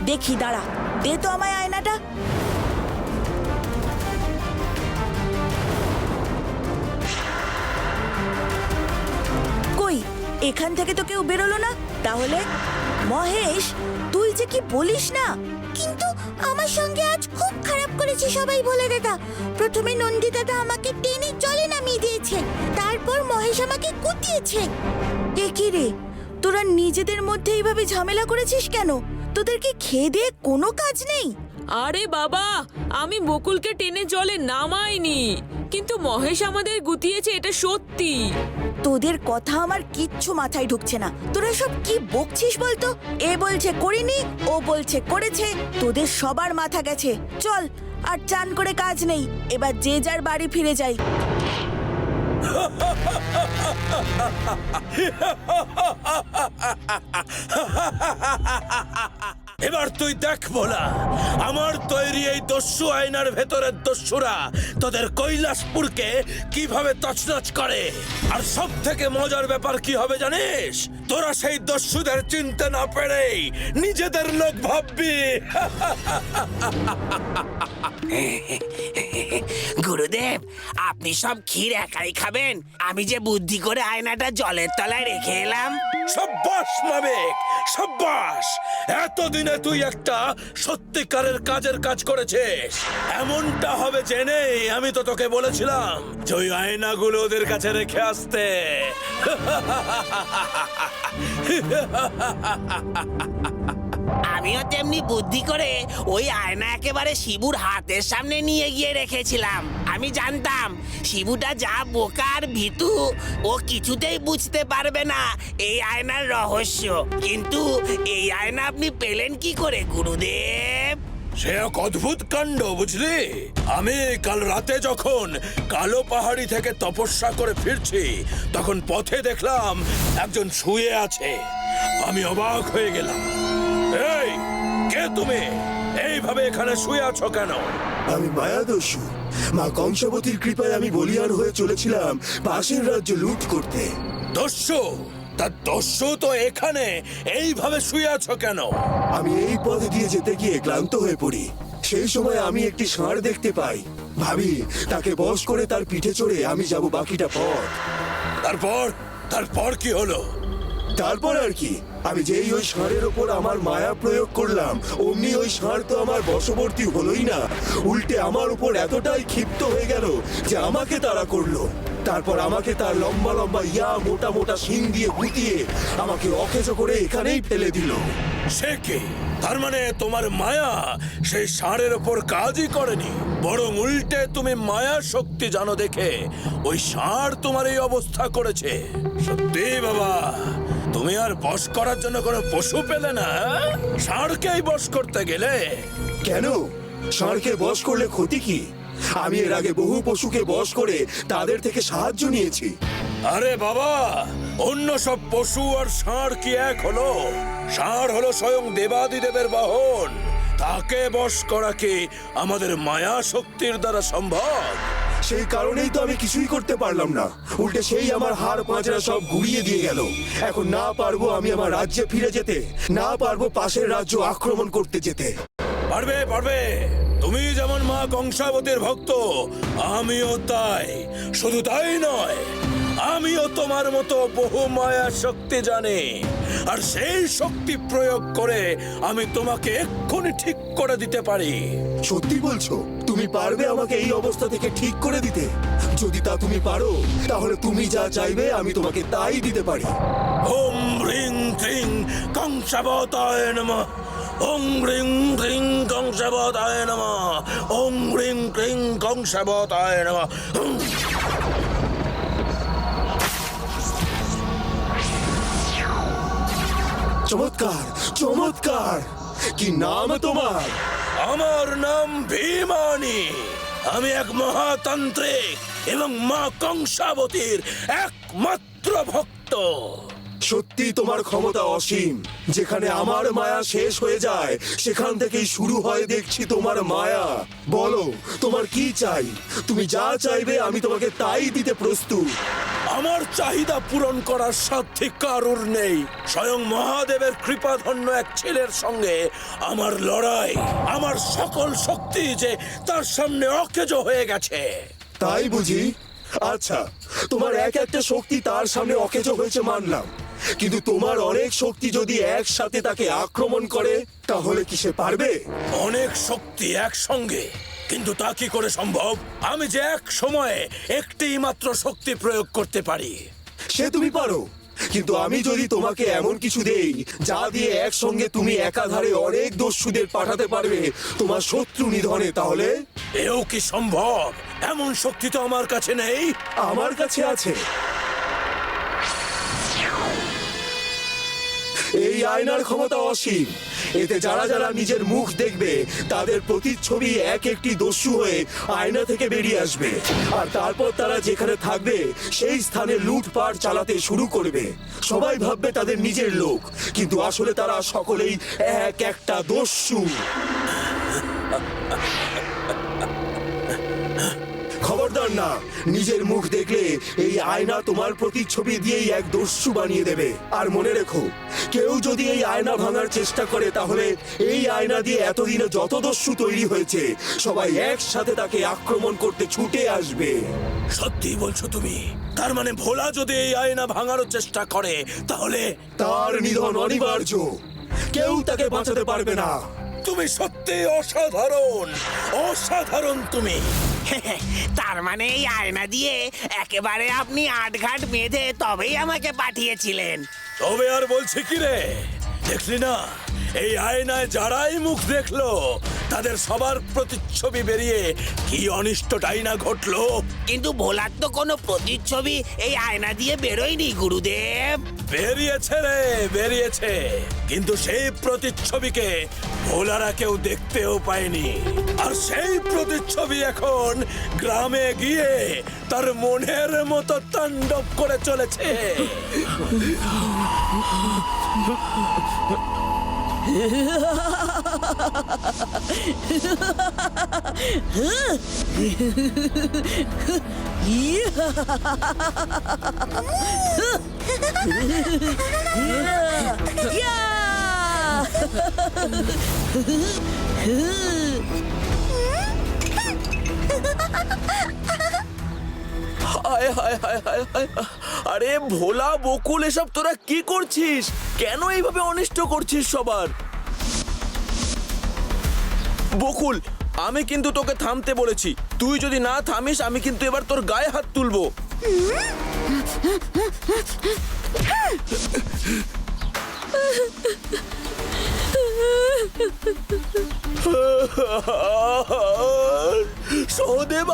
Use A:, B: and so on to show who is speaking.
A: দেখি দাঁড়া, দে তো আমায় আয়নাটা। কই, এখান থেকে তো কেউ বেরোলো না। তাহলে মহেশ, তুই যে কি বলিস না। কিন্তু আমার সঙ্গে আজ খুব খারাপ করেছে সবাই বলে দাদা। প্রথমে নন্দী দাদা আমাকে টেনে জলে নামিয়ে দিয়েছে, তারপর মহেশ আমাকে কুটিয়েছে। এ কি রে, তোরা নিজেদের মধ্যে এইভাবে ঝামেলা করেছিস কেন? তোদের কি খেয়ে দিয়ে কোনো কাজ নেই?
B: আরে বাবা, আমি বকুলকে টেনে জলে নামাইনি, কিন্তু মহেশ আমাদের গুতিয়েছে, এটা সত্যি।
A: তোদের কথা আমার কিচ্ছু মাথায় ঢুকছে না। তোরা সব কি বকছিস বলতো? এ বলছে করিনি, ও বলছে করেছে। তোদের সবার মাথা গেছে। চল, আর চান করে কাজ নেই, এবার যে যার বাড়ি ফিরে যাই।
C: এবার তুই দেখ ভোলা, আমার তৈরি এই দস্যু আয়নার ভেতরের দস্যুরা তোদের কৈলাসপুরকে কিভাবে তছনছ করে। আর সব থেকে মজার ব্যাপার কি হবে জানিস? তোরা সেই দস্যুদের চিনতে না পেরেই নিজেদের লোক ভাববি।
D: গুরুদেব, আপনি সব ক্ষীর একাই খাবেন? আমি যে বুদ্ধি করে আয়নাটা জলের তলায় রেখে এলাম।
C: সাব্বাস মাবেক, সাব্বাস। এতদিনে তুই একটা সত্যিকারের কাজের কাজ করেছিস। এমনটা হবে জেনে আমি তো তোকে বলেছিলাম যে ওই আয়নাগুলো ওদের কাছে রেখে আসতে।
D: আমিও তেমনি বুদ্ধি করে ওই আয়না একেবারে শিবুর হাতের সামনে নিয়ে গিয়ে রেখেছিলাম। আমি জানতাম শিবুটা যা বোকা আর ভীতু, ও কিছুতেই বুঝতে পারবে না এই আয়নার রহস্য। কিন্তু এই আয়না আপনি পেলেন কি করে গুরুদেব?
C: সে এক অদ্ভুত কাণ্ড, বুঝলি? আমি কাল রাতে যখন কালো পাহাড়ি থেকে তপস্যা করে ফিরছি, তখন পথে দেখলাম একজন শুয়ে আছে। আমি অবাক হয়ে গেলাম। এই, কে তুমি? এইভাবে এখানে শুয়ে আছো কেন?
E: আমি মায়াদস্যু। মা কংসাবতীর কৃপায় আমি বলিয়ান হয়ে চলেছিলাম পাশের রাজ্য লুট করতে।
C: দস্যু? তার দস্যু তো এখানে এইভাবে শুয়ে আছো কেন?
E: আমি এই পথে দিয়ে যেতে গিয়ে ক্লান্ত হয়ে পড়ি। সেই সময় আমি একটি ষাঁড় দেখতে পাই। ভাবি তাকে বশ করে তার পিঠে চড়ে আমি যাব বাকিটা পথ।
C: তারপর তারপর কি হলো?
E: তারপর আর কি, আমি যেই ওই ষাঁড়ের ওপর আমার মায়া প্রয়োগ করলাম, অমনি ওই ষাঁড় তো আমার বশবর্তী হলোই না, উল্টে আমার উপর এতটাই ক্ষিপ্ত হয়ে গেল যে আমাকে তাড়া করলো। তারপর আমাকে তার লম্বা লম্বা মোটা মোটা শিং দিয়ে গুটিয়ে আমাকে অকেজো করে এখানেই ফেলে দিল।
C: সে কি? তার মানে তোমার মায়া সেই ষাঁড়ের ওপর কাজই করেনি, বরং উল্টে তুমি মায়া শক্তি জানো দেখে ওই ষাঁড় তোমার এই অবস্থা করেছে। সত্যি বাবা, তুমি আর বশ করার জন্য কোনো পশু পেলে না, ষাঁড়কেই বশ করতে গেলে।
E: কেন? ষাঁড়কে বশ করলে ক্ষতি কি? আমি এর আগে বহু পশুকে বশ করে তাদের থেকে সাহায্য নিয়েছি।
C: আরে বাবা, অন্য সব পশু আর ষাঁড় কি এক হলো? ষাঁড় হলো স্বয়ং দেবাদিদেবের বাহন। তাকে বশ করা কি আমাদের মায়া শক্তির দ্বারা সম্ভব?
E: সেই কারণেই তো আমি কিছুই করতে পারলাম না, উল্টে সেই আমার হাড় পাঁচড়া সব গুড়িয়ে দিয়ে গেল। এখন না পারবো আমি আমার রাজ্যে ফিরে যেতে, না পারবো পাশের রাজ্য আক্রমণ করতে যেতে।
C: পারবে পারবে, তুমি যেমন মা কংসাবতীর ভক্ত, আমিও তাই। শুধু তাই নয়, আমিও তোমার মতো বহু মায়া শক্তি জানি, আর সেই শক্তি প্রয়োগ করে আমি তোমাকে এক্ষুনি ঠিক করে দিতে পারি।
E: সত্যি বলছো? তুমি পারবে আমাকে এই অবস্থা থেকে ঠিক করে দিতে? যদি তা তুমি পারো, তাহলে তুমি যা চাইবে আমি তোমাকে তাই দিতে পারি।
C: ওম হ্রিং ক্রিং কংসাবতায় নমঃ। ওম হ্রিং ক্রিং কংসাবতায় নমঃ। ওম হ্রিং ক্রিং কংসাবতায় নমঃ।
E: চমৎকার, চমৎকার! কি নাম তোমার?
C: আমার নাম ভীমানি। আমি এক মহাতান্ত্রিক এবং মা কংসাবতীর একমাত্র ভক্ত।
E: সত্যি তোমার ক্ষমতা অসীম। যেখানে আমার মায়া শেষ হয়ে যায় সেখান থেকেই শুরু হয় দেখছি তোমার মায়া। বলো তোমার কি চাই? তুমি যা চাইবে আমি তোমাকে তাই দিতে প্রস্তুত।
C: আমার চাহিদা পূরণ করার সাধ্য কারুর নেই। স্বয়ং মহাদেবের কৃপাধন্য এক ছেলের সঙ্গে আমার লড়াই, আমার সকল শক্তি যে তার সামনে অকেজ হয়ে গেছে।
E: তাই বুঝি? আচ্ছা, তোমার এক একটা শক্তি তার সামনে অকেজো হয়েছে মানলাম, কিন্তু তোমার অনেক শক্তি যদি একসাথে তাকে আক্রমণ করে তাহলে কি সে পারবে?
C: অনেক শক্তি একসঙ্গে, কিন্তু তা কি করে সম্ভব? আমি যে এক সময়ে একটি মাত্র শক্তি প্রয়োগ করতে পারি।
E: সে তুমি পারো, কিন্তু আমি যদি তোমাকে এমন কিছু দেই যা দিয়ে একসঙ্গে তুমি একাধারে অনেক দস্যুদের পাঠাতে পারবে তোমার শত্রু নিধনে, তাহলে?
C: এও কি সম্ভব? এমন শক্তি তো আমার কাছে নেই।
E: আমার কাছে আছে। এই আয়নার ক্ষমতা অসীম। এতে যারা যারা নিজের মুখ দেখবে তাদের প্রতিচ্ছবি এক একটি দস্যু হয়ে আয়না থেকে বেরিয়ে আসবে, আর তারপর তারা যেখানে থাকবে সেই স্থানে লুটপাট চালাতে শুরু করবে। সবাই ভাববে তাদের নিজের লোক, কিন্তু আসলে তারা সকলেই এক একটা দস্যু। খবরদার না, নিজের মুখ দেখলে এই আয়না তোমার প্রতিচ্ছবি দিয়েই এক দস্যু বানিয়ে দেবে। আর মনে রেখো, কেউ যদি এই আয়না ভাঙার চেষ্টা করে তাহলে এই আয়না দিয়ে এতদিনে যত দস্যু তৈরি হয়েছে সবাই একসাথে তাকে আক্রমণ করতে ছুটে আসবে।
C: সত্যি বলছো তুমি? তার মানে ভোলা যদি এই আয়না ভাঙারও চেষ্টা করে তাহলে
E: তার নিধন অনিবার্য। কেউ তাকে বাঁচাতে পারবে না।
C: তুমি সত্যি অসাধারণ, অসাধারণ তুমি।
D: তার মানে এই আয়না দিয়ে একেবারে আপনি আটঘাট বেঁধে তবেই আমাকে পাঠিয়েছিলেন।
C: তবে আর বলছি কি রে, দেখলি না এই আয়নায় যারাই মুখ দেখলো তাদের সবার প্রতিচ্ছবি বেরিয়ে কি অনিষ্টটাই না ঘটলো।
D: কিন্তু ভোলার তো কোনো প্রতিচ্ছবি এই আয়না দিয়ে বেরোয়নি গুরুদেব।
C: বেরিয়েছে রে, বেরিয়েছে, কিন্তু সেই প্রতিচ্ছবিকে ভোলারা কেউ দেখতেও পায়নি। আর সেই প্রতিচ্ছবি এখন গ্রামে গিয়ে তার মনের মতো তাণ্ডব করে চলেছে।
F: হায় হায় হায় হায় হায়। আরে ভোলা, বকুল, এসব তোরা কি করছিস? কেন এইভাবে অনিষ্ট করছিস সবার? বকুল, আমি কিন্তু তোকে থামতে বলেছি। তুই যদি না থামিস আমি কিন্তু এবার তোর গায়ে হাত তুলবো।
C: সহদেব